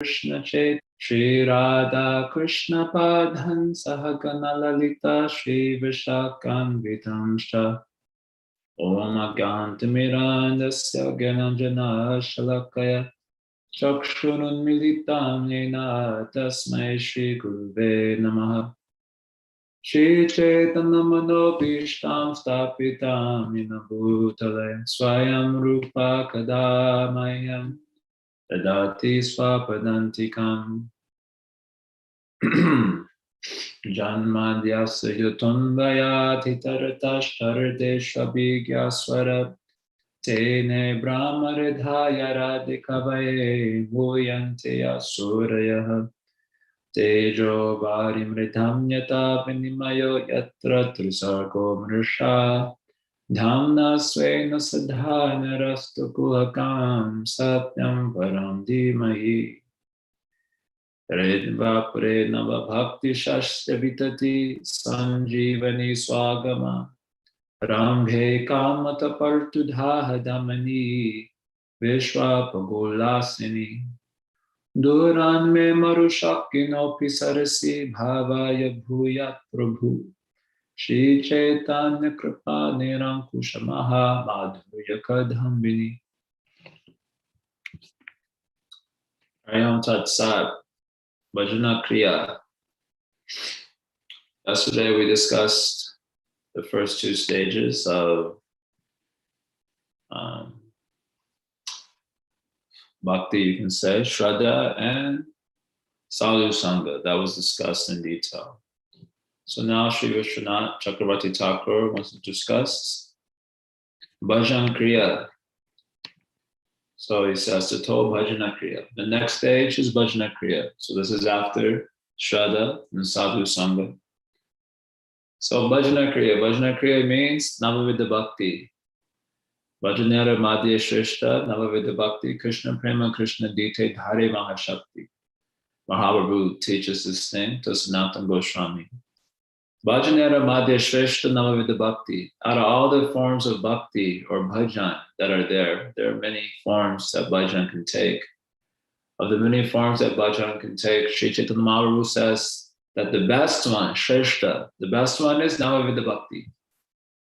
Krishna Chet Shri Radha Krishna Padhan Sahagana Lalita Shri Vishakam Vitamsha Om Agantamiranasya Gyananjana Shalakaya Chakshurun Militam Nena Tasmai Shri Guruve Namaha Shri Chaitanya Manobishtam Stapitam Nina Bhutale Swayam Rupa Kadamayam Tadati Swapadantikam Janmadhyasya Yutunvayati Taratashtaradeshabhigya Swarat Tene Brahmaridhaya Radhikavaye Bhuyante Asurayah Tejo Varimridham Yata Vinimayo Yatra Trisargo Mrisha Dhamna Svena Sadhana Rastu Kuhakam Satyam Param Dhimahi Redva Prenava Bhakti Shastra Vitati Sanjivani Swagama Rambhe Kamata Partudha Damani Vishwa Pagolasini Duran Me Marushakinopi Sarasi Bhavaya Bhuyat Prabhu Shri Chaitanya Kripa Nirankushamaha Madhurya Kadambini Ayam Tat Sat Bhajana Kriya. Yesterday we discussed the first two stages of bhakti, you can say, Shraddha and Sadhu Sangha. That was discussed in detail. So now Sri Vishwanath Chakravarti Thakur wants to discuss Bhajan Kriya. So he says to Tol Bhajana Kriya. The next stage is Bhajana Kriya. So this is after Shraddha and Sadhu Sangha. So Bhajana Kriya means Navavidha Bhakti. Bhajanera Madhya Shrishta Navavidha Bhakti Krishna Prema Krishna Dite Dhare Mahashakti. Mahaprabhu teaches this thing to Sanatana Goswami. Bhajanera Madhya Shrishta Navavidha Bhakti. Out of all the forms of bhakti or bhajan that are there are many forms that bhajan can take. Of the many forms that bhajan can take, Sri Chaitanya Mahaprabhu says that the best one, Shrishta, the best one is Navavidha Bhakti.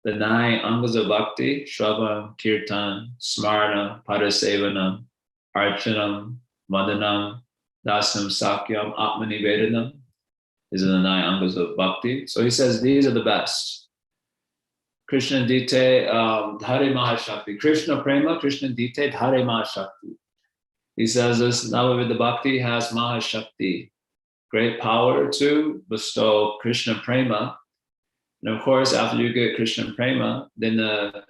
The 9 angas of bhakti, Shravan, Kirtan, Smarana, Padasevanam, Archanam, Vandanam, Dasam, Sakyam, Atmanivedanam. These are the 9 angas of bhakti. So he says these are the best. Krishna Dite Dhare Mahashakti. Krishna Prema, Krishna Dite Dhare Mahashakti. He says this Navavidha Bhakti has Mahashakti, great power to bestow Krishna Prema. And of course, after you get Krishna Prema, then the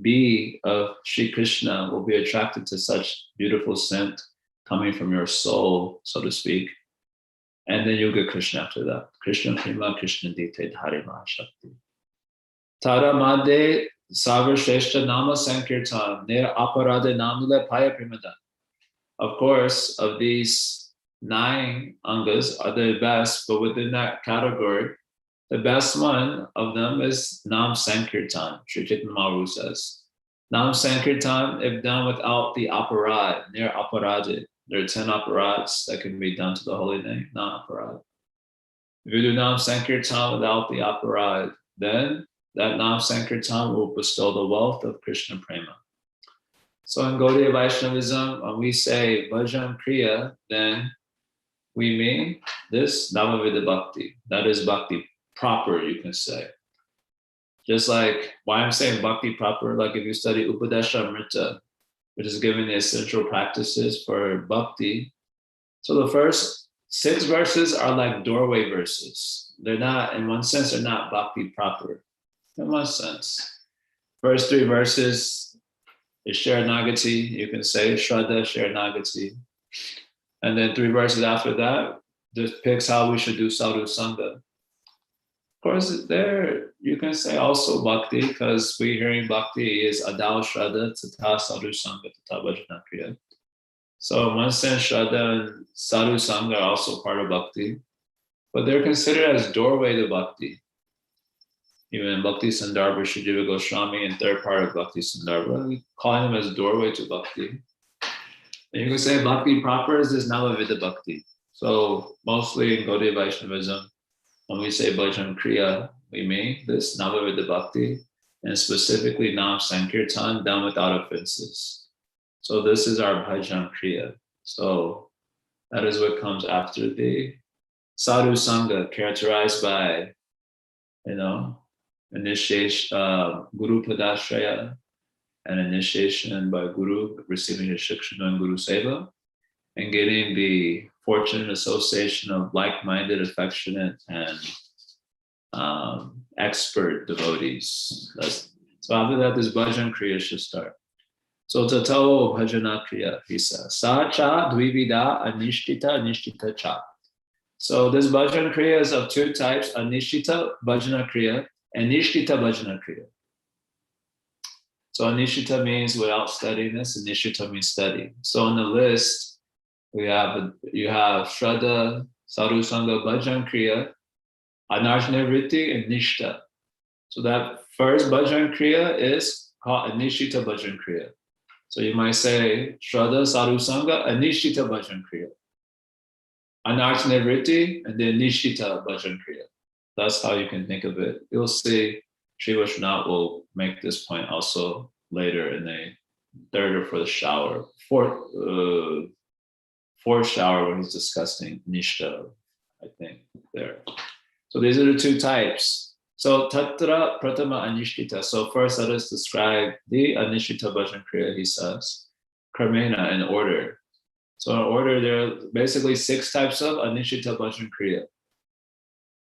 bee of Sri Krishna will be attracted to such beautiful scent coming from your soul, so to speak. And then you'll get Krishna after that. Krishna Prema, Krishna Dite Dhare Mahashakti. Tara Madhe Sagar Shrestha Nama Sankirtan Nir Aparade Namule Paya Primadan. Of course, of these 9 angas are the best, but within that category, the best one of them is Nam Sankirtan, Sri Chaitanya Mahaprabhu says. Nam Sankirtan, if done without the aparad, near aparad, there are 10 aparads that can be done to the holy name, non-aparad. If you do Nam Sankirtan without the aparad, then that Nam Sankirtan will bestow the wealth of Krishna Prema. So in Gaudiya Vaishnavism, when we say Bhajan Kriya, then we mean this Navavidha Bhakti. That is Bhakti proper, you can say. Just like why I'm saying bhakti proper, like if you study Upadesha Amrita, which is giving the essential practices for bhakti. So the first 6 verses are like doorway verses. They're not, in one sense, they're not bhakti proper. In one sense. First 3 verses is Sharanagati, you can say Shraddha, Sharanagati. And then 3 verses after that just picks how we should do Sadhu Sangha. Of course, there you can say also bhakti, because we're hearing bhakti is Adal Shraddha, Tata Sadhu Sangha, Tata Bhajana Kriya. So in one sense, Shraddha and Sadhu Sangha are also part of bhakti, but they're considered as doorway to bhakti. Even Bhakti Sandarbha, Srijiva Goswami, and third part of Bhakti Sandarbha, we call them as doorway to bhakti. And you can say bhakti proper is this Navavidha bhakti. So mostly in Gaudiya Vaishnavism, when we say bhajan kriya, we mean this Navavidha bhakti, and specifically Nam Sankirtan, done without offenses. So this is our bhajan kriya. So that is what comes after the sadhu sangha, characterized by, initiation, guru padashraya, and initiation by guru, receiving the shikshana and guru seva, and getting the fortunate association of like-minded, affectionate, and expert devotees. So after that, this bhajan kriya should start. So tato bhajana kriya, he says, sa cha dvivida anishtita cha. So this bhajan kriya is of two types, anishtita bhajana kriya and nishtita bhajana kriya. So anishtita means without steadiness, nishtita means steady. So on the list, you have Shraddha, Sadhu Sangha, Bhajan Kriya, Anarjana Vritti, and Nishta. So that first Bhajan Kriya is called Anishita Bhajan Kriya. So you might say Shraddha, Sadhu Sangha, Anishita Bhajan Kriya. Anarjana Vritti, and then Nishita Bhajan Kriya. That's how you can think of it. You'll see Sri Vishwanath will make this point also later in the third or fourth shower when he's discussing Nishta, I think, there. So these are the two types. So Tatra Pratama Anishtita. So first let us describe the Anishtita Bhajan Kriya, he says, Kramena, in order. So in order, there are basically 6 types of Anishtita Bhajan Kriya.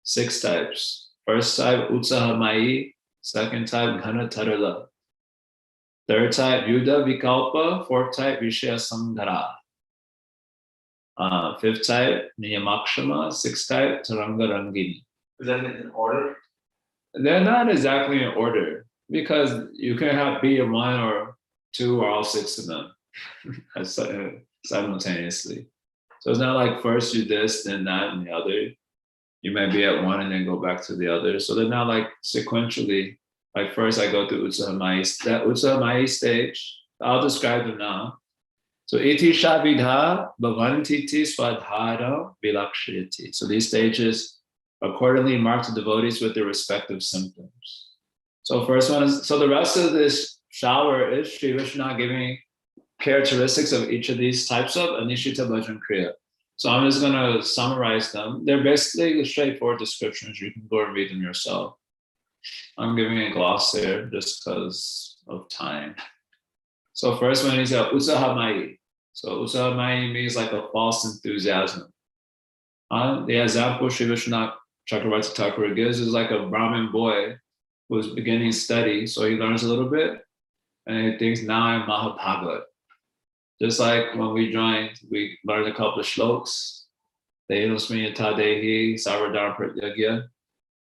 6 types. First type, Utsahamai. Second type, Ghana Tarala. Third type, Yuddha Vikalpa. Fourth type, Vishaya Samghara. Fifth type, Niyamakshama. Sixth type, Taranga Rangini. Is that in order? They're not exactly in order because you can be in 1 or 2 or all 6 of them simultaneously. So it's not like first you this, then that, and the other. You might be at 1 and then go back to the other. So they're not like sequentially. Like first I go to Utsahamai. That Utsahamai stage, I'll describe them now. So iti shavidha bhavantiti swadhara vilakshayati. So these stages accordingly mark the devotees with their respective symptoms. So first one is, so the rest of this shower is Sri Vishwanath giving characteristics of each of these types of Anishita Bhajan Kriya. So I'm just going to summarize them. They're basically straightforward descriptions. You can go and read them yourself. I'm giving a gloss here just because of time. So first one is Utsahamai. So Utsahamai means like a false enthusiasm. The example Sri Vishwanath Chakravarti Thakur gives is like a Brahmin boy who's beginning study. So he learns a little bit and he thinks, now I'm Mahabhagat. Just like when we joined, we learned a couple of shloks. Dehinusmiyata Dehi, Sarvadharma Pratyagya,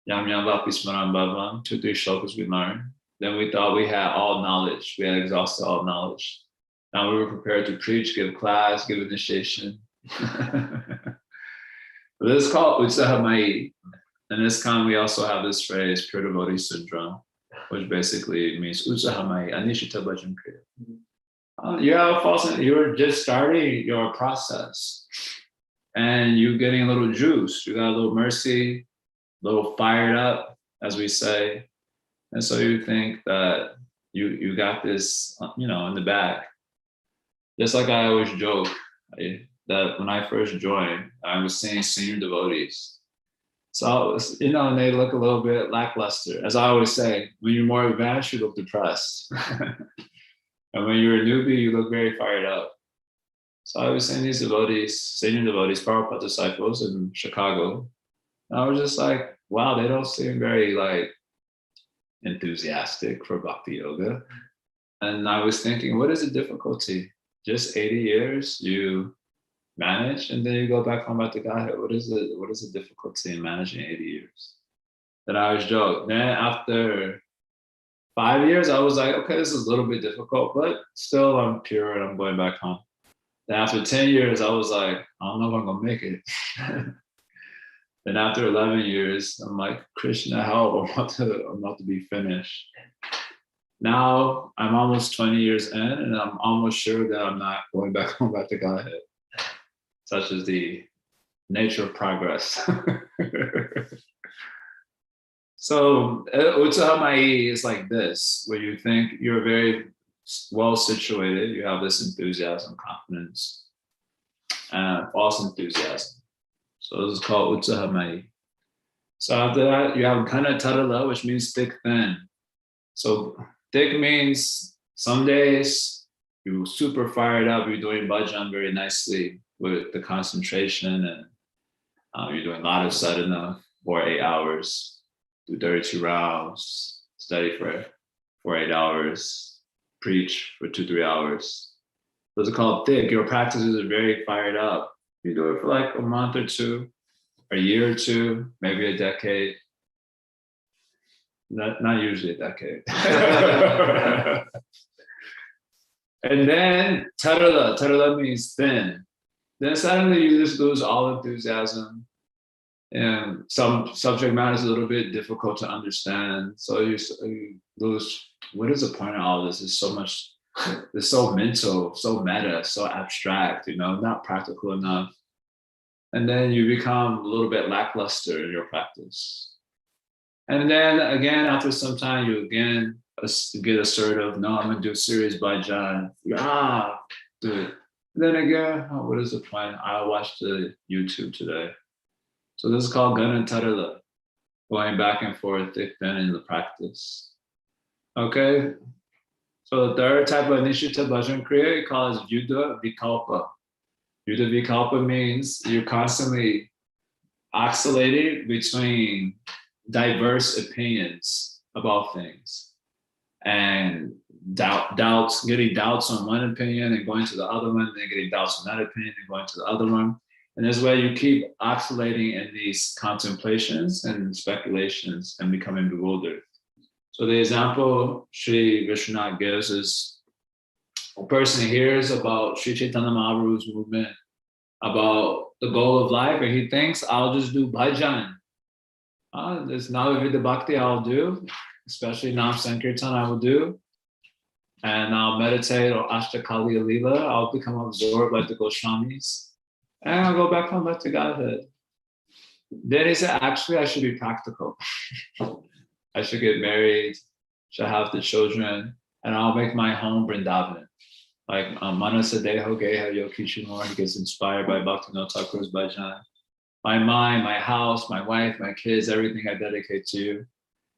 Yam Yam Vapi Smaran Bhavam, 2-3 shlokas we learned. Then we thought we had all knowledge. We had exhausted all knowledge. Now we were prepared to preach, give class, give initiation. This is called Utsahamai. And this time we also have this phrase, pure devotee syndrome, which basically means Utsahamai, Anishita Bhajan Kriya. You're just starting your process and you're getting a little juice. You got a little mercy, a little fired up, as we say. And so you think that you got this, in the bag. Just like I always joke, that when I first joined, I was seeing senior devotees. So, and they look a little bit lackluster. As I always say, when you're more advanced, you look depressed. And when you're a newbie, you look very fired up. So I was seeing these devotees, senior devotees, Prabhupada disciples in Chicago. And I was just like, wow, they don't seem very enthusiastic for bhakti yoga. And I was thinking, what is the difficulty? Just 80 years, you manage, and then you go back home at the Godhead. What is the difficulty in managing 80 years? Then I was joking. Then after 5 years, I was like, okay, this is a little bit difficult, but still I'm pure and I'm going back home. Then after 10 years, I was like, I don't know if I'm gonna make it. Then after 11 years, I'm like, Krishna, help, I'm about to be finished. Now I'm almost 20 years in, and I'm almost sure that I'm not going back home back to Godhead. Such is the nature of progress. So Utsahamai is like this, where you think you're very well situated, you have this enthusiasm, confidence, and false enthusiasm. So this is called Utsahamai. So after that, you have Ghana Tarala, which means thick, thin. So thick means some days you're super fired up, you're doing bhajan very nicely with the concentration, and you're doing a lot of sadhana for 8 hours, do 32 rounds, study for 8 hours, preach for 2-3 hours. Those are called thick. Your practices are very fired up. You do it for like a month or two, a year or two, maybe a decade. Not usually a decade. And then tarala means thin. Then suddenly you just lose all enthusiasm, and some subject matter is a little bit difficult to understand. So you lose. What is the point of all this? It's so much. It's so mental, so meta, so abstract. Not practical enough. And then you become a little bit lackluster in your practice. And then again, after some time, you again get assertive. No, I'm gonna do serious bhajan. Do it. And then again, what is the point? I watched the YouTube today. So this is called Ganatarala, going back and forth, thick, thin in the practice. Okay. So the third type of initiative bhajan kriya we call is Yuddha Vikalpa. Yuddha Vikalpa means you're constantly oscillating between diverse opinions about things, and getting doubts on one opinion and going to the other one, then getting doubts on that opinion and going to the other one. And this way you keep oscillating in these contemplations and speculations and becoming bewildered. So the example Sri Vishwanath gives is a person hears about Sri Chaitanya Mahaprabhu's movement, about the goal of life, and he thinks, I'll just do bhajan. There's Navavidya Bhakti I'll do, especially Nam Sankirtan I will do. And I'll meditate or Ashtakali Leela. I'll become absorbed like the Goswamis. And I'll go back home back to Godhead. Then he said, actually, I should be practical. I should get married, should have the children, and I'll make my home Vrindavan. Like Manasa Deho Geha Yokishimor, he gets inspired by Bhaktivinoda Thakur's bhajan. My mind, my house, my wife, my kids, everything I dedicate to you.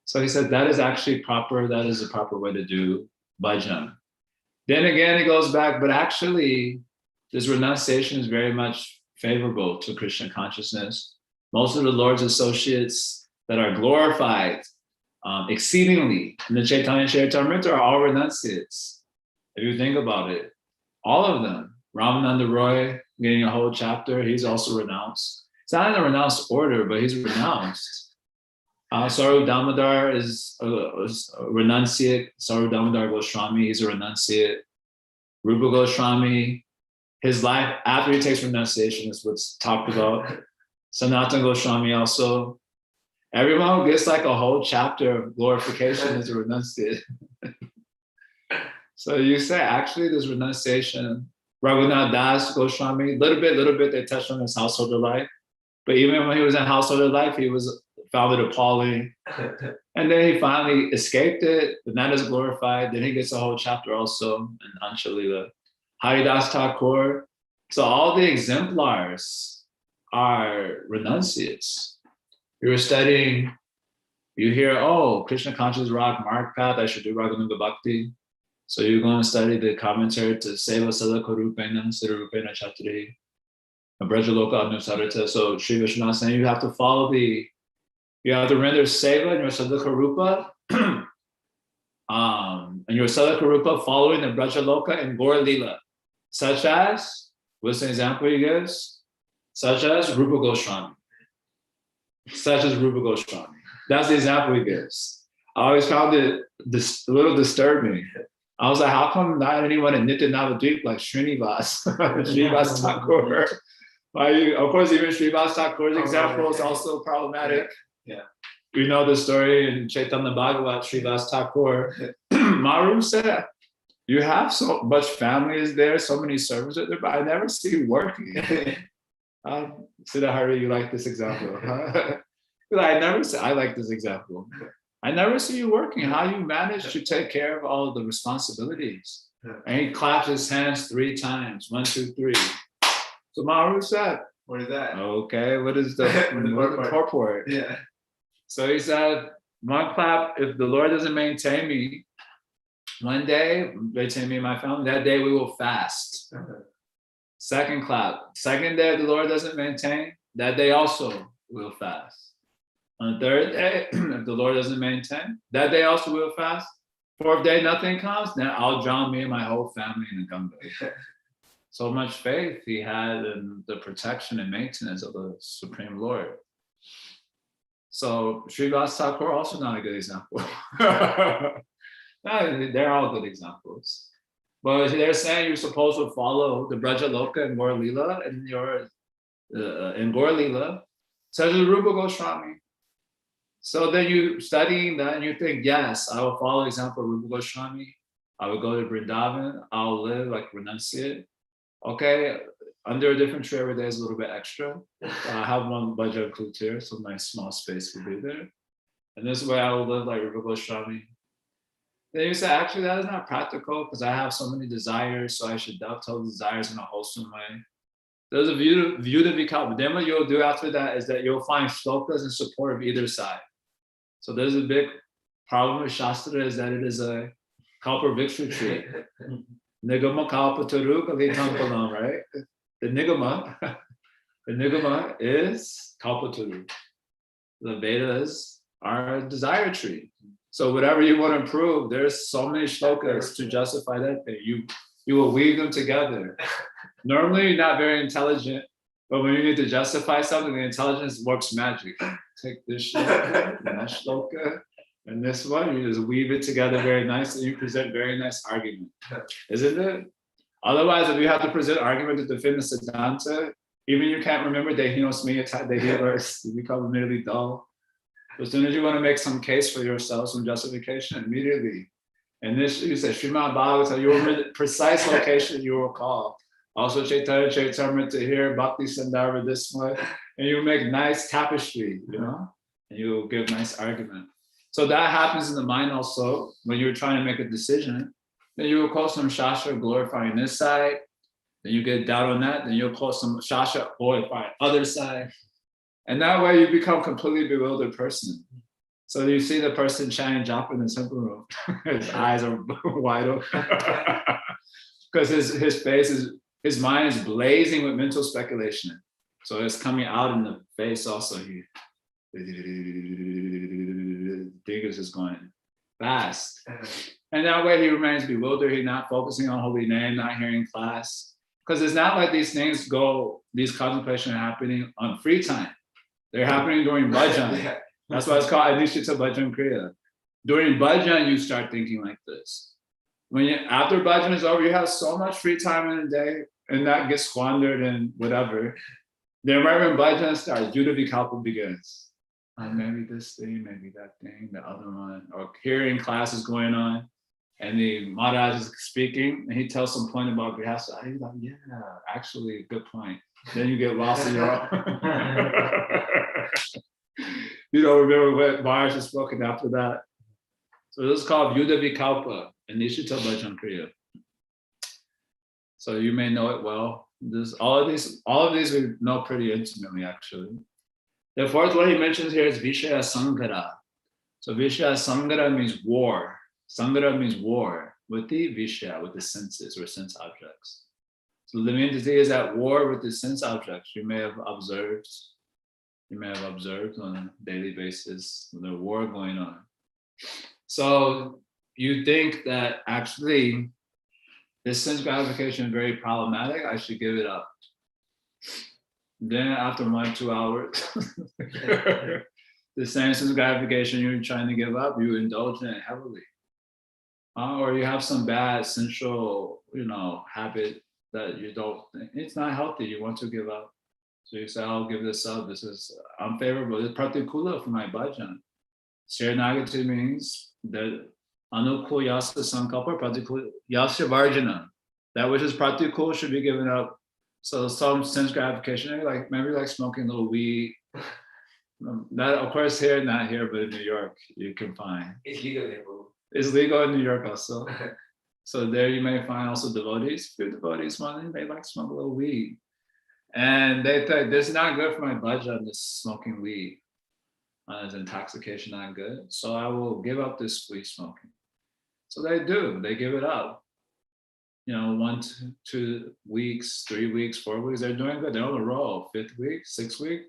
So he said, that is actually proper. That is the proper way to do bhajan. Then again, he goes back, but actually, this renunciation is very much favorable to Krishna consciousness. Most of the Lord's associates that are glorified exceedingly in the Chaitanya Charitamrita are all renunciates. If you think about it, all of them. Ramananda Roy, getting a whole chapter, he's also renounced. It's not in a renounced order, but he's renounced. Saru Damodar is a renunciate. Saru Damodar Goswami, he's a renunciate. Rupa Goswami, his life after he takes renunciation is what's talked about. Sanatana Goswami also. Everyone who gets like a whole chapter of glorification is a renunciate. So you say, actually, this renunciation, Raghunath Das Goswami, little bit, they touched on his householder life. But even when he was in householder life, he was found it appalling. And then he finally escaped it, but that is glorified. Then he gets a whole chapter also in Anchalila. Haridas Thakur. So all the exemplars are renunciates. You were studying, you hear, Krishna conscious Rag Mark Path, I should do Raghunaga Bhakti. So you're going to study the commentary to Seva Sadaka Rupena, Siddha Rupena Chatri, Brajaloka Anusarita. So Sri Vishwanath saying you have to follow you have to render Seva in your Sadaka Rupa, and your Sadaka Rupa following the Brajaloka and Gora Lila, such as, what's an example he gives? Such as Rupa Goswami. Such as Rupa Goswami. That's the example he gives. I always found it a little disturbing. I was like, how come not anyone in Nitya Navadvip like Srinivas, Srinivas Thakur? Of course, even Srinivas Thakur's example is also problematic. Yeah. We know the story in Chaitanya Bhagavat, Srinivas Thakur, Maru said, you have so much family is there, so many servants are there, but I never see you working. Siddhari, you like this example? I like this example. I never see you working. How you manage to take care of all of the responsibilities? And he claps his hands 3 times. 1, 2, 3. So Maru said, what is that? Okay, what is the purport? Yeah. So he said, 1 clap, if the Lord doesn't maintain me, one day, maintain me and my family, that day we will fast. 2nd clap, 2nd day, if the Lord doesn't maintain, that day also we'll fast. On the 3rd day, if the Lord doesn't maintain, that day also we'll fast. 4th day, nothing comes, then I'll drown me and my whole family in the Ganga. So much faith he had in the protection and maintenance of the Supreme Lord. So Srivas Thakur also not a good example. No, they're all good examples. But they're saying you're supposed to follow the Braja Loka and Gaur Lila and your in Gaur Lila, such as Rupa Goswami. So then you studying that and you think, yes, I will follow example of Rupa Goswami. I will go to Vrindavan. I'll live like renunciate. Okay, under a different tree every day is a little bit extra. I have one budget included here, so my small space will be there. And this way I will live like Rupa Goswami. Then you say, actually, that is not practical because I have so many desires, so I should dovetail the desires in a wholesome way. There's a view to be called. But then what you'll do after that is that you'll find shlokas in support of either side. So there's a big problem with Shastra is that it is a kalpa-vriksha tree. Nigama kalpa-taru kalitam, right? The nigama is kalpa-taru. The Vedas are a desire tree. So whatever you want to prove, there's so many shlokas to justify that thing. You will weave them together. Normally, you're not very intelligent, but when you need to justify something, the intelligence works magic. Take this shloka, and that shloka, and this one, you just weave it together very nicely. You present very nice argument, isn't it? Otherwise, if you have to present argument to defend the Siddhanta, even you can't remember Dehinosmiyata, Dehi verse, you become immediately dull. As soon as you want to make some case for yourself, some justification, immediately. And this, you said, Srimad Bhagavatam, your precise location you will call. Also, Chaitanya Charitamrita to hear Bhakti Sandarbha this way. And you make nice tapestry, and you give nice argument. So that happens in the mind also when you're trying to make a decision. Then you will call some Shastra glorifying this side. Then you get doubt on that. Then you'll call some Shastra glorifying other side. And that way you become a completely bewildered person. So you see the person chanting japa in the temple room. His eyes are wide open. Because his face is, his mind is blazing with mental speculation. So it's coming out in the face also. Fingers is going fast. And that way he remains bewildered. He's not focusing on holy name, not hearing class. Because it's not like these things these contemplations are happening on free time. They're happening during bhajan. That's why it's called Anishita Bhajan Kriya. During bhajan, you start thinking like this. After bhajan is over, you have so much free time in the day, and that gets squandered and whatever. Then right when bhajan starts, Juda Vikalpa begins. Maybe this thing, maybe that thing, the other one, or hearing classes going on, and the Maharaj is speaking, and he tells some point about Grihastha. He's like, yeah, actually, good point. Then you get lost in your own. You don't remember what Maharaj has spoken after that. So this is called Yuddha Vikalpa and Nishita Bhajan Kriya. So you may know it well. All of these we know pretty intimately, actually. The 4th one he mentions here is Vishaya Sangara. So Vishaya Sangara means war. Sangara means war with the Vishaya, with the senses or sense objects. So the main disease is at war with the sense objects. You may have observed on a daily basis the war going on. So you think that actually this sense gratification is very problematic, I should give it up. Then after 1 or 2 hours, the same sense gratification you're trying to give up, you indulge in it heavily. Or you have some bad sensual, habit that you don't think, it's not healthy, you want to give up. So you say, I'll give this up, this is unfavorable. It's pratikula for my bhajan. Sharanagati means that Anukul yasa sankalpa, pratikul yasa varjana. That which is pratikul should be given up. So some sense gratification, like maybe like smoking a little weed. That of course here, not here, but in New York, you can find. It's legal here, bro. It's legal in New York also. So there you may find also devotees. Few devotees, they like to smoke a little weed. And they think this is not good for my budget, this smoking weed. Is intoxication not good? So I will give up this weed smoking. So they do, they give it up. 1 to 2 weeks, 3 weeks, 4 weeks, they're doing good. They're on the roll. 5th week, 6th week,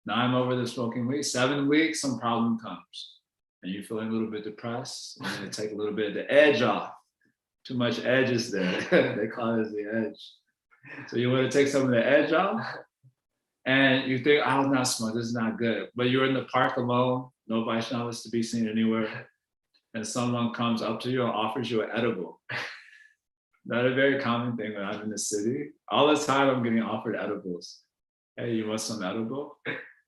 now I'm over the smoking weed. 7 weeks, some problem comes. And you're feeling a little bit depressed. And then take a little bit of the edge off. Too much edge is there. They call it the edge. So you want to take some of the edge off. And you think, I was not smoke, this is not good. But you're in the park alone, no Vaishnavas to be seen anywhere. And someone comes up to you and offers you an edible. That's a very common thing when I'm in the city. All the time I'm getting offered edibles. Hey, you want some edible?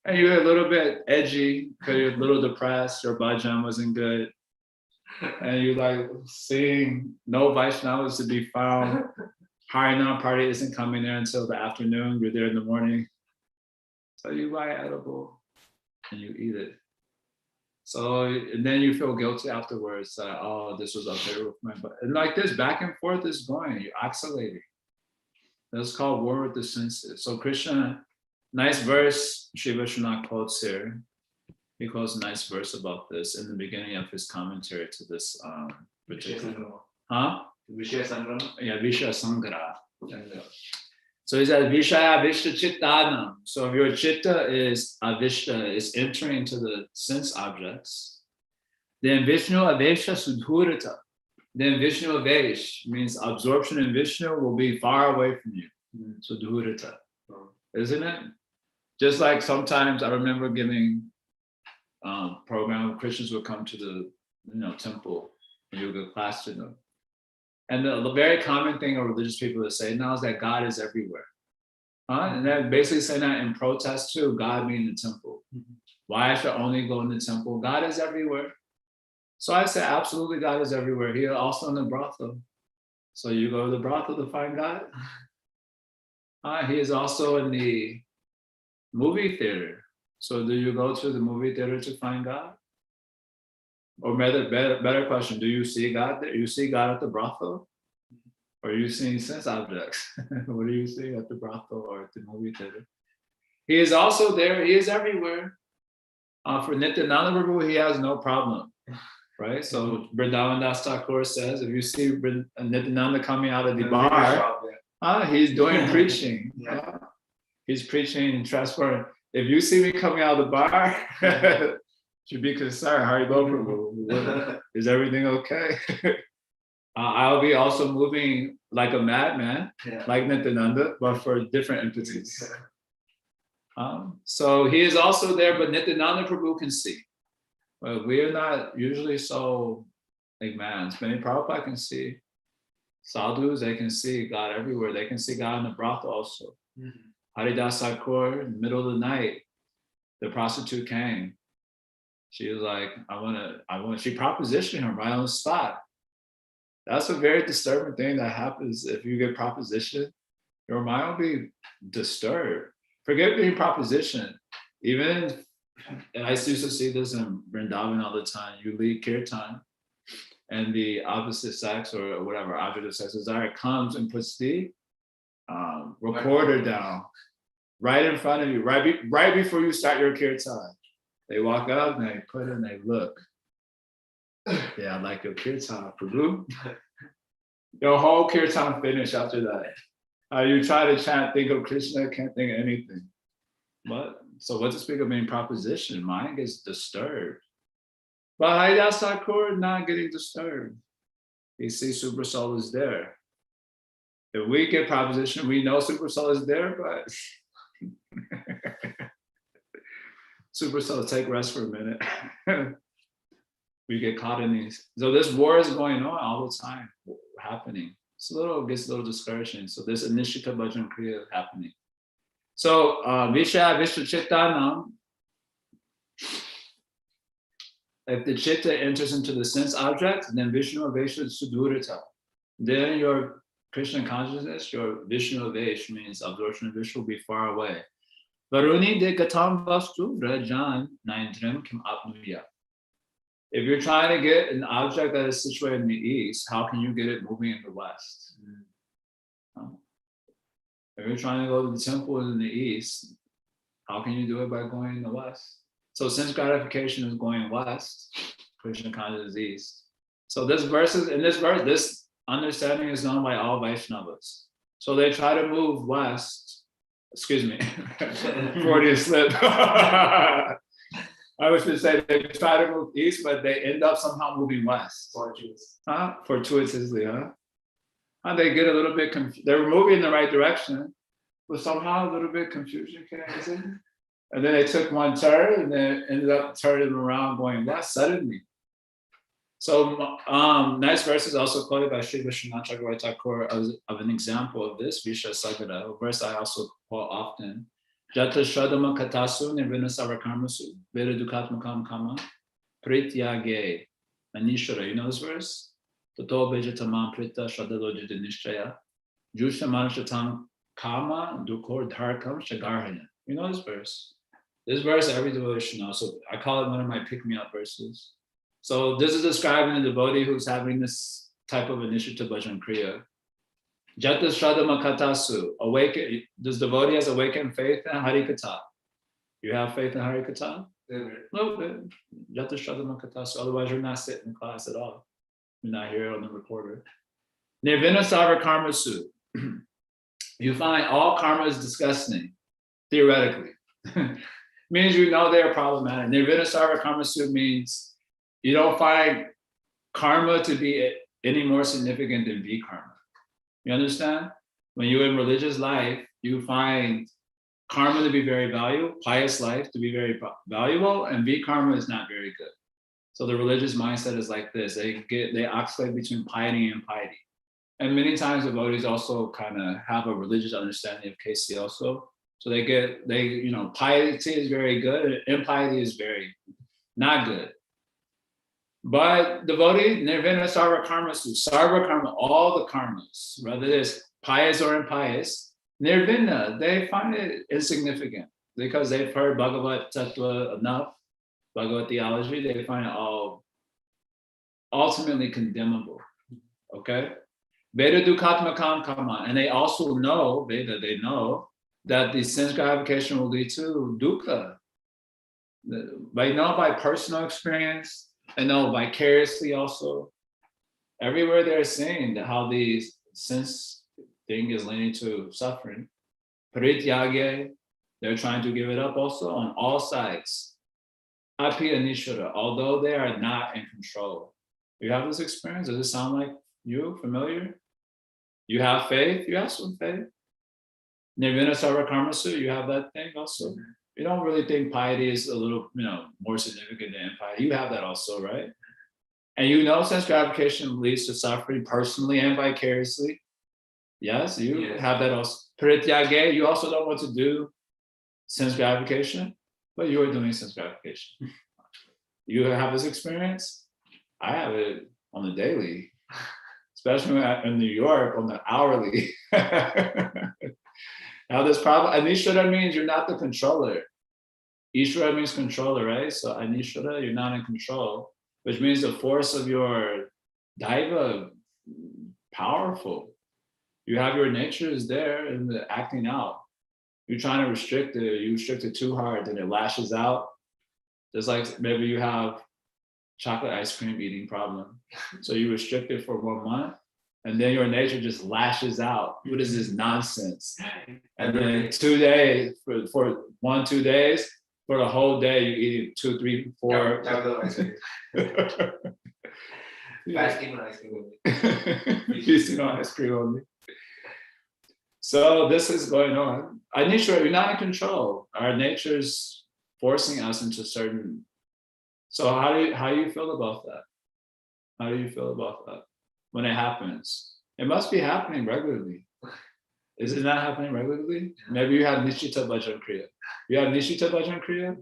And you're a little bit edgy because you're a little depressed, your bhajan wasn't good. And you like seeing no Vaishnavas to be found. Harinam party isn't coming there until the afternoon. You're there in the morning. So you buy edible and you eat it. So and then you feel guilty afterwards. Oh, this was unfair with my butt. And like this, back and forth is going. You're oscillating. That's called war with the senses. So Krishna, nice verse, Sri Vishwanath quotes here. He quotes a nice verse about this in the beginning of his commentary to this particular. Huh? Vishaya Sangram. Yeah, Vishaya Sangra. So he says, Vishaya Vishta Chittanam. So if your chitta is avishta, is entering into the sense objects, then Vishnu avesha sudhurita. Then Vishnu avesh means absorption in Vishnu will be far away from you. Sudhurita. Isn't it? Just like sometimes I remember giving program, Christians would come to the temple and you would give class to them. And the very common thing of religious people to say now is that God is everywhere. And they're basically saying that in protest to God being the temple. Why I should only go in the temple? God is everywhere. So I say, absolutely, God is everywhere. He is also in the brothel. So you go to the brothel to find God. He is also in the movie theater. So do you go to the movie theater to find God? Or better question, do you see God there? You see God at the brothel? Or are you seeing sense objects? What do you see at the brothel or at the movie theater? He is also there. He is everywhere. For Nityananda Prabhu, he has no problem, right? So Vrindavan Das Thakur says, if you see Nityananda coming out of the bar, he's doing preaching. He's preaching and transferring. If you see me coming out of the bar, should be concerned. How are you going, Prabhu? Is everything okay? I'll be also moving like a madman, like Nityananda, but for different entities. So he is also there, but Nityananda Prabhu can see. But we are not usually so advanced. Many Prabhupada can see. Sadhus, they can see God everywhere. They can see God in the brothel also. Haridas Thakur, in the middle of the night, the prostitute came. She was like, she propositioned him right on the spot. That's a very disturbing thing that happens if you get propositioned. Your mind will be disturbed. Forget being propositioned. Even, and I used to see this in Vrindavan all the time, you lead kirtan, and the opposite sex or whatever, object of sex desire comes and puts the recorder down right in front of you, right before you start your kirtan. They walk up and they put it and they look. Yeah, I like your kirtan, Prabhu. Your whole kirtan finish after that. You try to chant, think of Krishna, can't think of anything. What? So what to speak of being proposition? Mind gets disturbed. But Haridas Thakur is not getting disturbed. He sees Super Soul is there. If we get proposition, we know Super Soul is there, but Super Soul, take rest for a minute. We get caught in these. So this war is going on all the time, happening. Gets a little discouraging. So this Anishita Bhajan Kriya happening. So Vishaya Vishwa Chittanam. If the chitta enters into the sense object, then Vishnu Avesh is Sudurita. Then your Krishna consciousness, your Vishnu Avesh means absorption of Vishnu will be far away. Varuni de Gatam Vastu Rajan Naindrim Kim Apnuya. If you're trying to get an object that is situated in the east, how can you get it moving in the west? If you're trying to go to the temple in the east, how can you do it by going in the west? So sense gratification is going west, Krishna consciousness is east. So this understanding is known by all Vaishnavas. So they try to move west. Excuse me, Freudian slip. I was going to say they try to move east, but they end up somehow moving west. Fortuitously, huh? And they get a little bit confused. They were moving in the right direction, but somehow a little bit confusion came in. And then they took one turn and then ended up turning around going west suddenly. So nice verses also quoted by Sri Vishwanath Chakravarti Thakur of an example of this, Visha Sagara, a verse I also quote often. Jata Shradama Katasu Nirvina Savakarmasu Veda Dukatmakam Kama Prityage Anishara. You know this verse? Tato Vejatamam Prita Shradaloja Nishaya Jusha Manashatam Kama Dukor Dharkam Shagarhana. You know this verse? This verse every devotee should know. So I call it one of my pick-me-up verses. So this is describing a devotee who's having this type of initiative bhajan kriya. Jata Shradama Katasu, awaken. This devotee has awakened faith in Harikatha. You have faith in Harikatha? No, Jata Shradama Katasu. Otherwise, you're not sitting in class at all. You're not here on the recorder. Nirvina Sava Karmasu. You find all karma is disgusting, theoretically. Means you know they're problematic. Nirvina Sava Karmasu means you don't find karma to be any more significant than V-karma. You understand? When you're in religious life, you find karma to be very valuable, pious life to be very valuable, and V-karma is not very good. So the religious mindset is like this. They oscillate between piety and impiety. And many times devotees also kind of have a religious understanding of KC also. So piety is very good, and impiety is very not good. But devotee, nirvina sarva karmasu, sarva karma, all the karmas, whether it's pious or impious, nirvina, they find it insignificant because they've heard Bhagavat Tattva enough, Bhagavat theology, they find it all ultimately condemnable, okay? Veda dukhatmakam kama, and they also know, they know that the sense gratification will lead to dukkha. By personal experience, I know vicariously also. Everywhere they're saying that how the sense thing is leading to suffering. Parityage, they're trying to give it up also on all sides. Api anishara, although they are not in control. You have this experience? Does it sound like you familiar? You have faith? You have some faith. Nirvina sarva karmasu, you have that thing also. You don't really think piety is a little, more significant than impiety. You have that also, right? And sense gratification leads to suffering personally and vicariously. Yes, you have that also. Parityage, you also don't want to do sense gratification, but you are doing sense gratification. You have this experience? I have it on the daily, especially in New York on the hourly. Now this problem, Anishvara means you're not the controller. Ishvara means controller, right? So Anishvara, you're not in control, which means the force of your daiva, powerful. You have your nature is there and the acting out. You're trying to restrict it, you restrict it too hard, then it lashes out. Just like maybe you have chocolate ice cream eating problem. So you restrict it for 1 month, and then your nature just lashes out. What is this nonsense? And then 2 days, for 1-2 days, for the whole day, you eat 2, 3, 4. Fasting on ice cream only. Feasting on ice cream only. So this is going on. Anishvara, you're not in control. Our nature's forcing us into certain. So how do you feel about that? How do you feel about that when it happens? It must be happening regularly. Is it not happening regularly? Maybe you have Nishita Bhajan Kriya. You have Nishita Bhajan Kriya?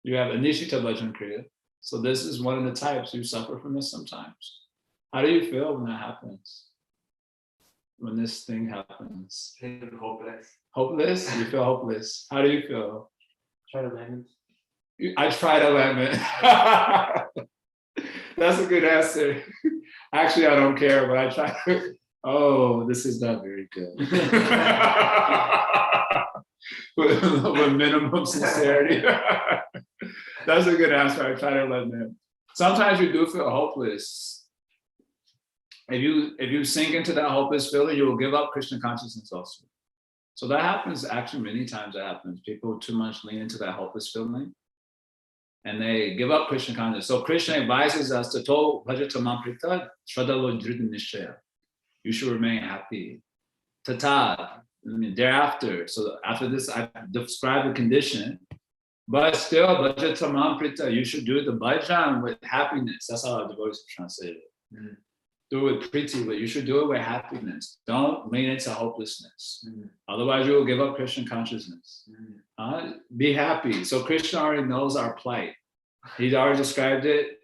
You have Anishita Bhajan Kriya. So this is one of the types. You suffer from this sometimes. How do you feel when that happens? When this thing happens? Hopeless. Hopeless? You feel hopeless. How do you feel? Try to manage. I try to lemon. That's a good answer. Actually, I don't care, but I try to. Oh, this is not very good. with minimum sincerity. That's a good answer. I try to lemon. Sometimes you do feel hopeless. If you sink into that hopeless feeling, you will give up Krishna consciousness also. So that happens actually many times. That happens. People too much lean into that hopeless feeling, and they give up Krishna consciousness. So Krishna advises us to to bhajatamam prita shradalo dridha nishchaya. You should remain happy. Tata, thereafter. So after this, I describe the condition, but still bhajatamam prita. You should do the bhajan with happiness. That's how our devotees translate it. Mm. Do it with priti, but you should do it with happiness. Don't lean into hopelessness. Mm. Otherwise, you will give up Krishna consciousness. Be happy. So Krishna already knows our plight. He's already described it.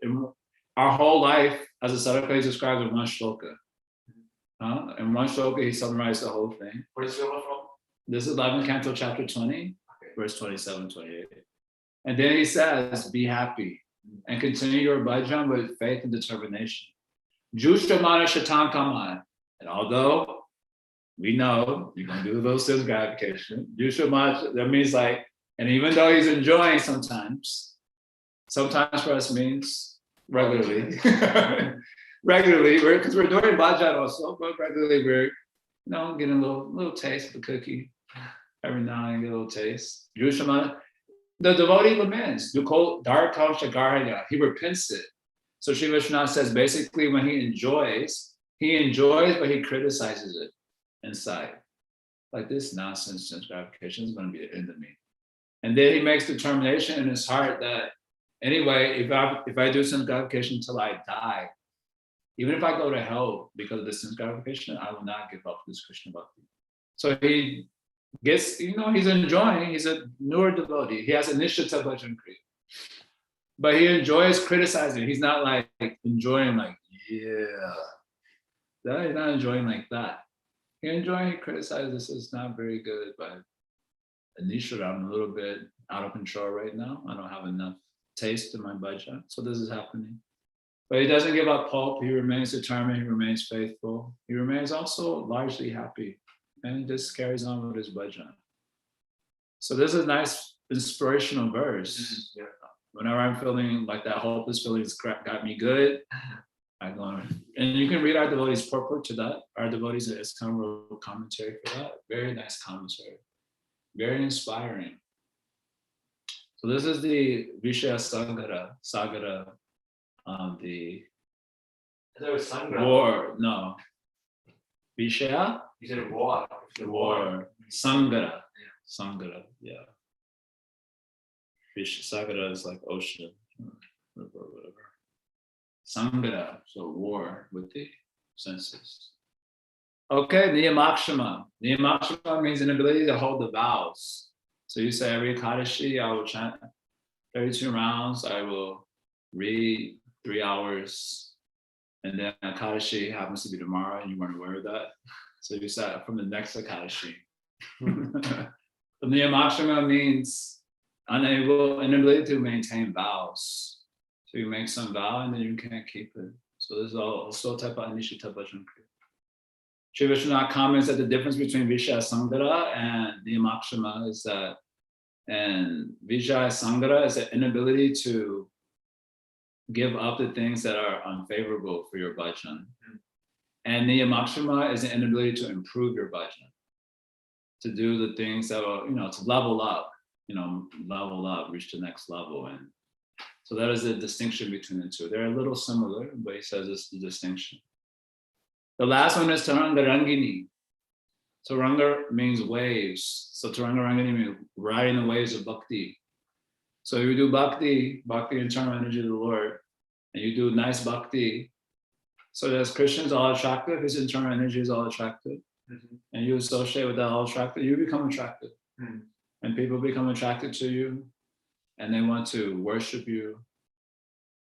Our whole life as a sadhaka, he described in one shloka. In one shloka, he summarized the whole thing. Where is shloka from? This is 11th canto, chapter 20, verse 27, 28. And then he says, be happy and continue your bhajan with faith and determination. Jushtamana shatan kaman. And although we know you're going to do those sense gratification, Jushtamana, that means like, and even though he's enjoying sometimes for us means regularly. Regularly, because we're doing bhajan also, but regularly we're getting a little taste of the cookie. Every now and then get a little taste. Jushtamana, the devotee laments, Darkam Shagarhaya, he repents it. So Sri Vishwanath says basically when he enjoys, but he criticizes it inside. Like this nonsense sense gratification is going to be the end of me. And then he makes determination in his heart that anyway, if I do sense gratification until I die, even if I go to hell because of this sense gratification, I will not give up this Krishna Bhakti. So he gets, he's enjoying, he's a newer devotee. He has Nishtha Bhajan Kriya. But he enjoys criticizing. He's not like enjoying like, yeah. He's not enjoying like that. He criticizes, this is not very good, but Anisha, I'm a little bit out of control right now. I don't have enough taste in my bhajan. So this is happening. But he doesn't give up hope. He remains determined. He remains faithful. He remains also largely happy. And he just carries on with his bhajan. So this is a nice inspirational verse. Yeah. Whenever I'm feeling like that hopeless feeling got me good, I go on. And you can read our devotees' purport to that. Our devotees is kind of a commentary for that. Very nice commentary. Very inspiring. So this is the Vishaya Sagara, the war. No. Vishaya? You said war. The war. Sangara. Sangara, yeah. Sagara is like ocean, whatever. Sangara, so war with the senses. Okay, Niyamakshama. Niyamakshama means an ability to hold the vows. So you say every Kaddashi, I will chant 32 rounds, I will read 3 hours, and then Kaddashi happens to be tomorrow, and you weren't aware of that. So you start from the next Kaddashi. The Niyamakshama means inability to maintain vows. So you make some vow and then you can't keep it. So this is also a type of Anishita Bhajan Kriya. Sri Vishwanath comments that the difference between Vishaya Sangara and Niyamakshama is that, and Vishaya Sangara is the inability to give up the things that are unfavorable for your bhajan. And Niyamakshama is the inability to improve your bhajan, to do the things that are, to level up, reach the next level. And so that is the distinction between the two. They're a little similar, but he says it's the distinction. The last one is Taranga Rangini. Taranga means waves. So Taranga Rangini means riding the waves of bhakti. So if you do bhakti, internal energy of the Lord, and you do nice bhakti, so as Krishna is all attractive, his internal energy is all attractive. Mm-hmm. And you associate with that all attractive, you become attractive. Mm-hmm. And people become attracted to you, and they want to worship you.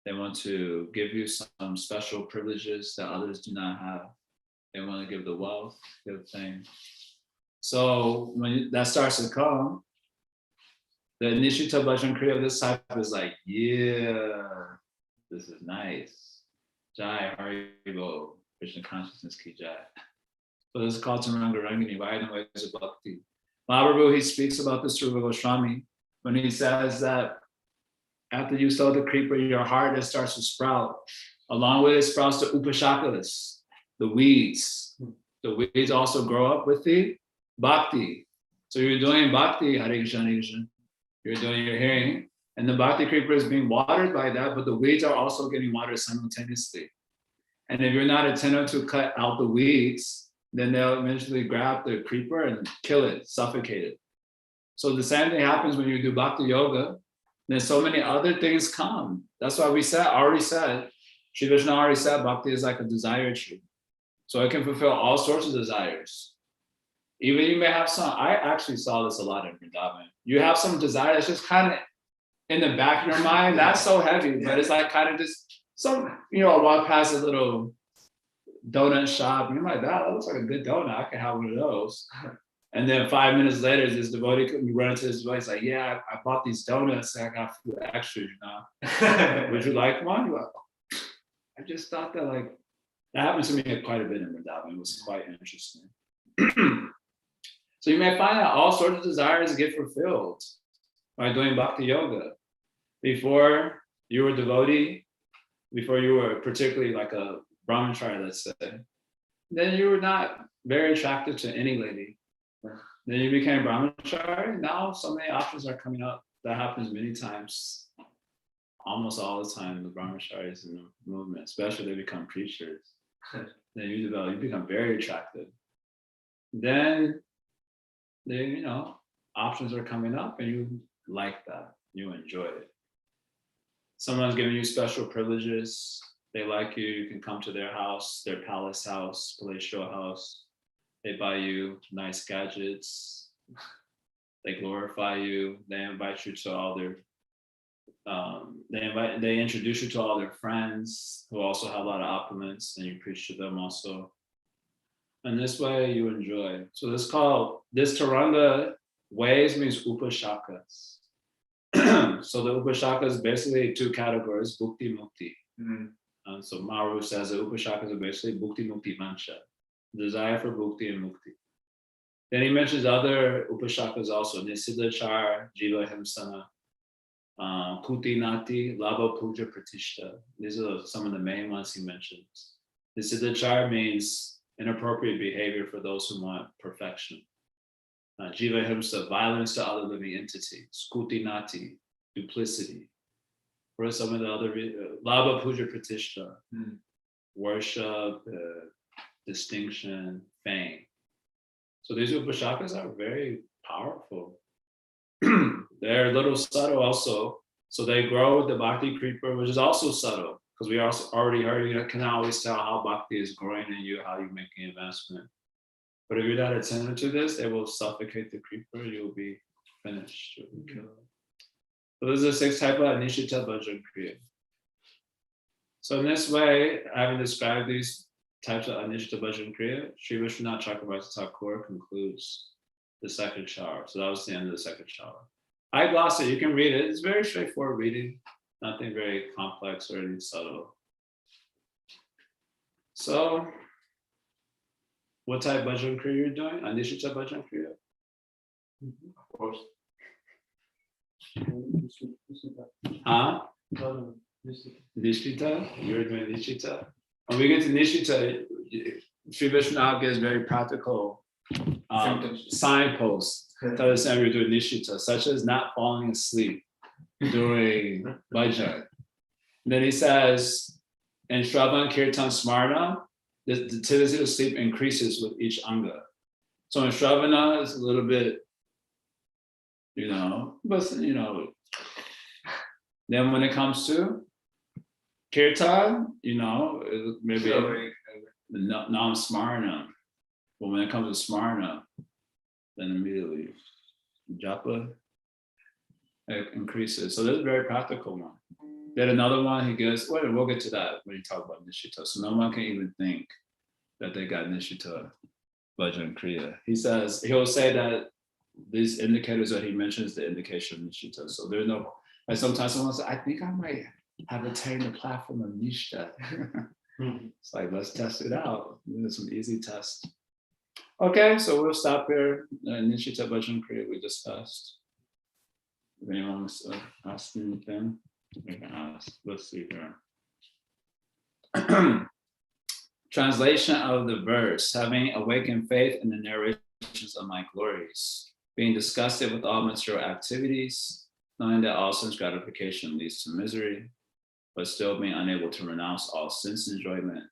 They want to give you some special privileges that others do not have. They want to give the wealth, give things. So when that starts to come, the Nishita Bhajan Kriya of this type is like, yeah, this is nice. Jai, Haribo, Krishna consciousness ki Jai. So this is called Taranga Rangini, right in the ways of bhakti. Mahaprabhu, he speaks about this through Goswami when he says that after you sow the creeper, your heart starts to sprout. Along with it sprouts the upashakalas, the weeds. The weeds also grow up with the bhakti. So you're doing bhakti, Hare Krishna, Hare Krishna. You're doing your hearing, and the bhakti creeper is being watered by that, but the weeds are also getting watered simultaneously. And if you're not attentive to cut out the weeds, then they'll eventually grab the creeper and kill it, suffocate it. So the same thing happens when you do bhakti yoga. Then so many other things come. That's why we already said, Sri Vishnu already said, bhakti is like a desire tree. So it can fulfill all sorts of desires. Even you may have some, I actually saw this a lot in Vrindavan. You have some desire that's just kind of in the back of your mind, not so heavy, but it's like kind of just some, walk past a little donut shop, and you're like, that looks like a good donut. I can have one of those. And then 5 minutes later, this devotee could run into this devotee. He's like, yeah, I bought these donuts and I got a few extras, Would you like one? You're like, oh. I just thought that that happened to me quite a bit in Vrindavan. It was quite interesting. So you may find that all sorts of desires get fulfilled by doing bhakti yoga. Before you were devotee, before you were particularly like a brahmachari, let's say, then you were not very attracted to any lady. Then you became brahmachari. Now so many options are coming up. That happens many times, almost all the time. The brahmacharis in the movement, especially they become preachers. Then you become very attractive. Then options are coming up, and you like that. You enjoy it. Someone's giving you special privileges. They like you. You can come to their house, their palace house, palatial house. They buy you nice gadgets. They glorify you. They invite you to all their. They introduce you to all their friends who also have a lot of opulence, and you preach to them also. And this way you enjoy. So this Taranga waves means upashakas. So the upashakas basically two categories, bhukti, mukti. Mm-hmm. So Maru says the upashakas are basically bhukti, mukti, mancha. Desire for bhukti and mukti. Then he mentions other upashakas also, nisidachar, jiva himsana, kuti nati, labha puja pratishta. These are some of the main ones he mentions. Nisidachar means inappropriate behavior for those who want perfection. Jiva himsa, violence to other living entities. Kuti nati, duplicity. What are some of the other? Labha puja pratishta, worship, distinction, fame. So these upashakas are very powerful. They're a little subtle also. So they grow with the bhakti creeper, which is also subtle, because we also already heard, you cannot always tell how bhakti is growing in you, how you're making investment. But if you're not attentive to this, they will suffocate the creeper. You'll be finished. You'll be killed. So this is the 6th type of Nishita Bhajan Kriya. So in this way, having described these types of Anishta Bhajan Kriya, Sri Vishwanath Chakravarti Thakur concludes the 2nd shower. So that was the end of the 2nd shower. I gloss it, you can read it. It's very straightforward reading, nothing very complex or anything subtle. So, what type of Bhajan Kriya you're doing? Anishta Bhajan Kriya? Of course. Huh? Nishita? You're doing Nishita? When we get to Nishita, Sri Vishwanath gives very practical signposts tell us that we're doing Nishita, such as not falling asleep during Bhajan. Then he says, in Shravan Kirtan Smarna, the tendency to sleep increases with each anga. So in Shravana, it's a little bit, but then when it comes to Kirtan, maybe non-Smarna. But when it comes to Smarna, then immediately Japa, it increases. So this is a very practical one. Then another one, he goes, well, we'll get to that when you talk about Nishita. So no one can even think that they got Nishita, Vajra, and Kriya. He says, he'll say that these indicators that he mentions, the indication of Nishita. So there's no, like sometimes someone says, I think I might have attained the platform of Nishita. It's like, let's test it out. There's some easy tests. Okay, so we'll stop here. Nishita, Vajra, and Kriya we discussed. If anyone wants to ask anything, we can ask. Let's see here. Translation of the verse: having awakened faith in the narrations of my glories, being disgusted with all material activities, knowing that all sense gratification leads to misery, but still being unable to renounce all sense enjoyment,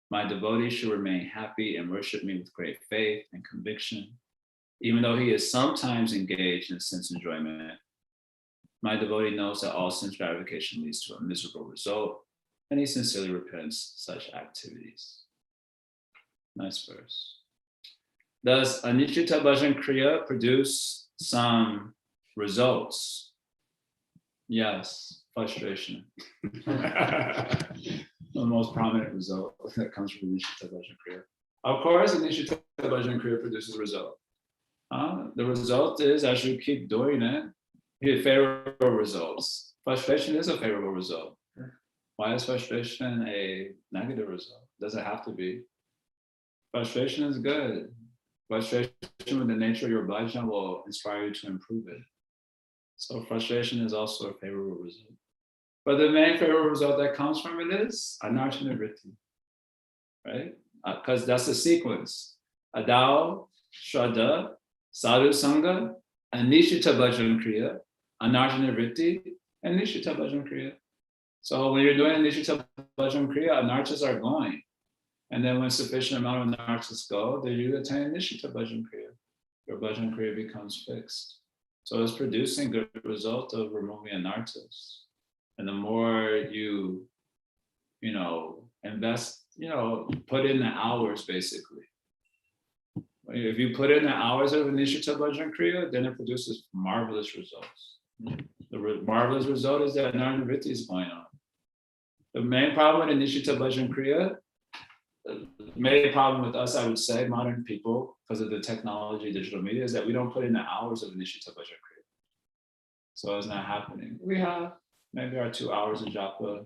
my devotee should remain happy and worship me with great faith and conviction, even though he is sometimes engaged in sense enjoyment. My devotee knows that all sense gratification leads to a miserable result, and he sincerely repents such activities. Nice verse. Does Anicca Bhajan Kriya produce some results? Yes, frustration. The most prominent result that comes from Anicca Bhajan Kriya. Of course, Anicca Bhajan Kriya produces a result. The result is, as you keep doing it, you get favorable results. Frustration is a favorable result. Why is frustration a negative result? Doesn't have to be. Frustration is good. Frustration with the nature of your bhajan will inspire you to improve it. So frustration is also a favorable result. But the main favorable result that comes from it is anarthana vritti, right? Because that's the sequence. Adao, Shraddha, Sadhu Sangha, Anishita Bhajan Kriya, Anarthana vritti, and Nishita Bhajan Kriya. So when you're doing Nishita Bhajan Kriya, anarthas are going. And then when sufficient amount of anarthas go, then you attain Nishita Bhajan Kriya. Your Bhajan Kriya becomes fixed. So it's producing good result of removing anarthas. And the more you invest, put in the hours basically. If you put in the hours of Nishita Bhajan Kriya, then it produces marvelous results. The marvelous result is that anarthana vritti is going on. The main problem with Nishita Bhajan Kriya, the main problem with us, I would say, modern people, because of the technology, digital media, is that we don't put in the hours of Nishita Bhajan Kriya. So it's not happening. We have maybe our 2 hours of japa,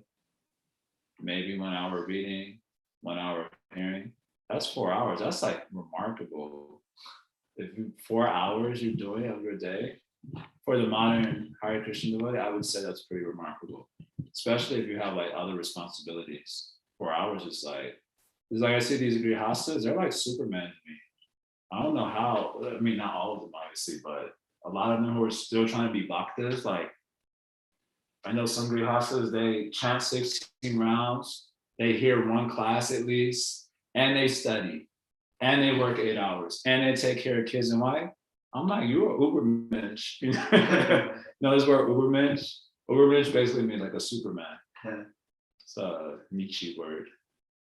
maybe 1 hour reading, 1 hour hearing. That's 4 hours. That's like remarkable. If 4 hours you're doing of your day, for the modern Hare Krishna devotee, I would say that's pretty remarkable. Especially if you have like other responsibilities. 4 hours is like I see these grihastas, they're like Superman to me. I don't know how, I mean, not all of them obviously, but a lot of them who are still trying to be bhaktas, like I know some grihastas, they chant 16 rounds, they hear one class at least, and they study, and they work 8 hours, and they take care of kids and wife. I'm like, you're an Ubermensch. You know this word Ubermensch? Ubermensch basically means like a Superman. Yeah. It's a Nietzsche word.